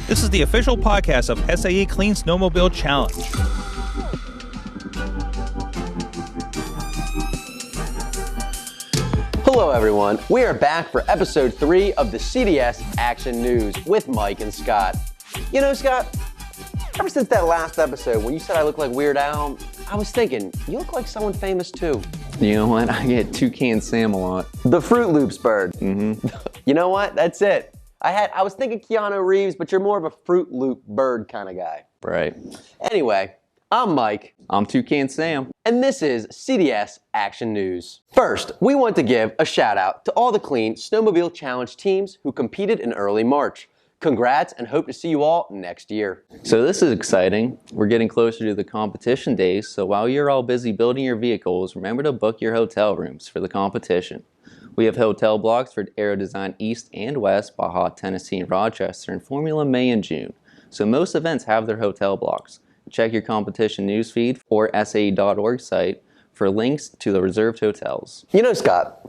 This is the official podcast of SAE Clean Snowmobile Challenge. Hello everyone, we are back for episode 3 of the CDS Action News with Mike and Scott. You know, Scott, ever since that last episode when you said I look like Weird Al, I was thinking, you look like someone famous too. You know what? I get Toucan Sam a lot. The Fruit Loops bird. Mm-hmm. You know what? That's it. I was thinking Keanu Reeves, but you're more of a Fruit Loop bird kind of guy. Right. Anyway, I'm Mike. I'm Toucan Sam. And this is CDS Action News. First, we want to give a shout out to all the Clean Snowmobile Challenge teams who competed in early March. Congrats and hope to see you all next year. So this is exciting. We're getting closer to the competition days, so while you're all busy building your vehicles, remember to book your hotel rooms for the competition. We have hotel blocks for Aero Design East and West, Baja, Tennessee, and Rochester, and Formula May and June. So most events have their hotel blocks. Check your competition newsfeed or SAE.org site for links to the reserved hotels. You know, Scott,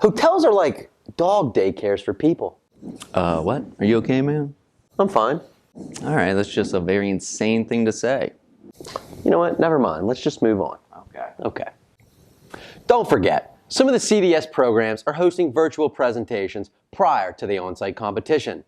hotels are like dog daycares for people. What? Are you okay, man? I'm fine. All right, that's just a very insane thing to say. You know what? Never mind. Let's just move on. Okay. Don't forget, some of the CDS programs are hosting virtual presentations prior to the on-site competition.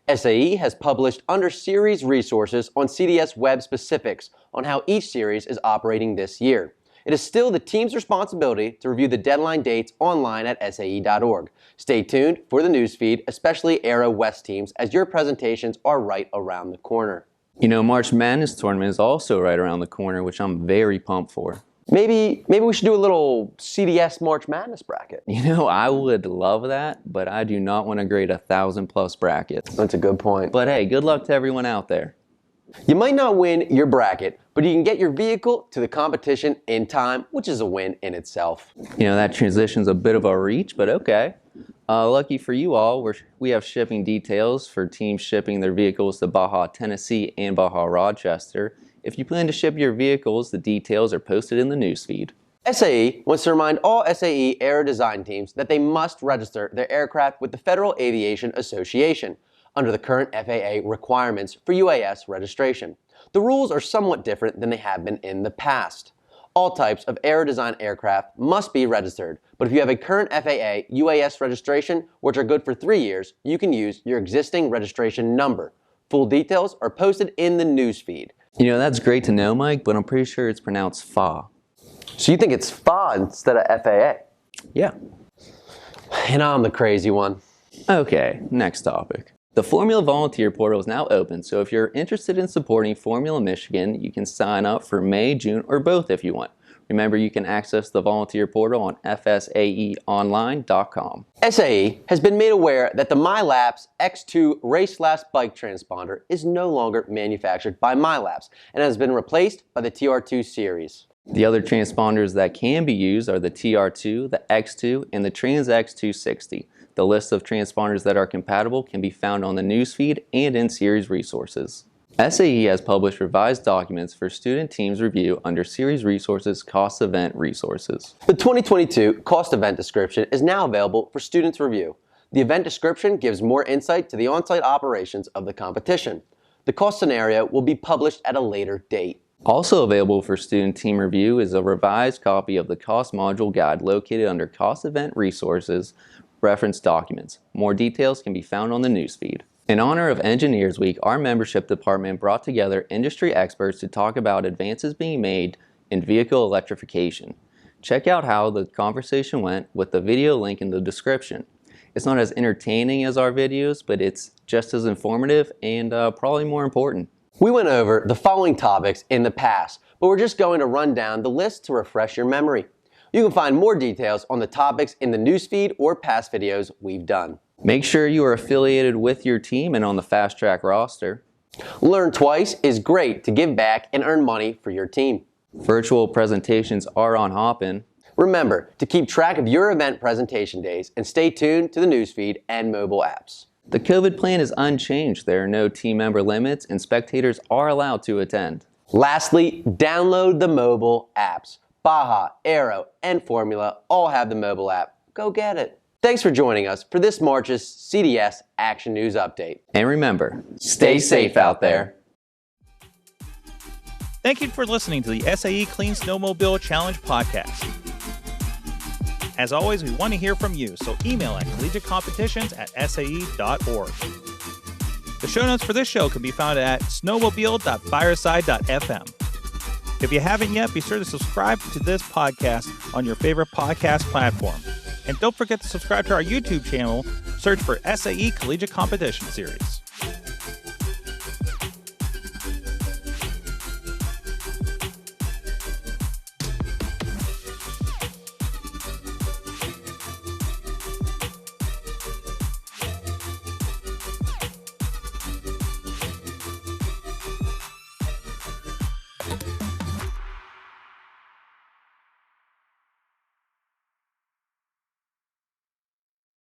SAE has published under-series resources on CDS web specifics on how each series is operating this year. It is still the team's responsibility to review the deadline dates online at SAE.org. Stay tuned for the newsfeed, especially Aero West teams, as your presentations are right around the corner. You know, March Madness tournament is also right around the corner, which I'm very pumped for. Maybe we should do a little CDS March Madness bracket. You know, I would love that, but I do not want to grade 1,000+ brackets. That's a good point. But hey, good luck to everyone out there. You might not win your bracket, but you can get your vehicle to the competition in time, which is a win in itself. You know, that transition's a bit of a reach, but okay. Lucky for you all, we have shipping details for teams shipping their vehicles to Baja, Tennessee and Baja, Rochester. If you plan to ship your vehicles, the details are posted in the newsfeed. SAE wants to remind all SAE Aero Design teams that they must register their aircraft with the Federal Aviation Association under the current FAA requirements for UAS registration. The rules are somewhat different than they have been in the past. All types of Aero Design aircraft must be registered, but if you have a current FAA UAS registration, which are good for 3 years, you can use your existing registration number. Full details are posted in the newsfeed. You know, that's great to know, Mike, but I'm pretty sure it's pronounced FA. So you think it's FA instead of FAA? Yeah. And I'm the crazy one. Okay, next topic. The Formula Volunteer Portal is now open, so if you're interested in supporting Formula Michigan, you can sign up for May, June, or both if you want. Remember, you can access the volunteer portal on fsaeonline.com. SAE has been made aware that the MyLaps X2 Racelast bike transponder is no longer manufactured by MyLaps and has been replaced by the TR2 series. The other transponders that can be used are the TR2, the X2, and the Trans X260. The list of transponders that are compatible can be found on the newsfeed and in series resources. SAE has published revised documents for student teams review under Series Resources Cost Event Resources. The 2022 Cost Event Description is now available for students' review. The event description gives more insight to the on-site operations of the competition. The cost scenario will be published at a later date. Also available for student team review is a revised copy of the Cost Module Guide located under Cost Event Resources Reference Documents. More details can be found on the newsfeed. In honor of Engineers Week, our membership department brought together industry experts to talk about advances being made in vehicle electrification. Check out how the conversation went with the video link in the description. It's not as entertaining as our videos, but it's just as informative and probably more important. We went over the following topics in the past, but we're just going to run down the list to refresh your memory. You can find more details on the topics in the newsfeed or past videos we've done. Make sure you are affiliated with your team and on the Fast Track roster. Learn twice is great to give back and earn money for your team. Virtual presentations are on Hopin. Remember to keep track of your event presentation days and stay tuned to the newsfeed and mobile apps. The COVID plan is unchanged. There are no team member limits and spectators are allowed to attend. Lastly, download the mobile apps. Baja, Aero, and Formula all have the mobile app. Go get it. Thanks for joining us for this March's CDS Action News Update. And remember, stay safe out there. Thank you for listening to the SAE Clean Snowmobile Challenge podcast. As always, we want to hear from you, so email at collegiatecompetitions@sae.org. The show notes for this show can be found at snowmobile.fireside.fm. If you haven't yet, be sure to subscribe to this podcast on your favorite podcast platform. And don't forget to subscribe to our YouTube channel. Search for SAE Collegiate Competition Series.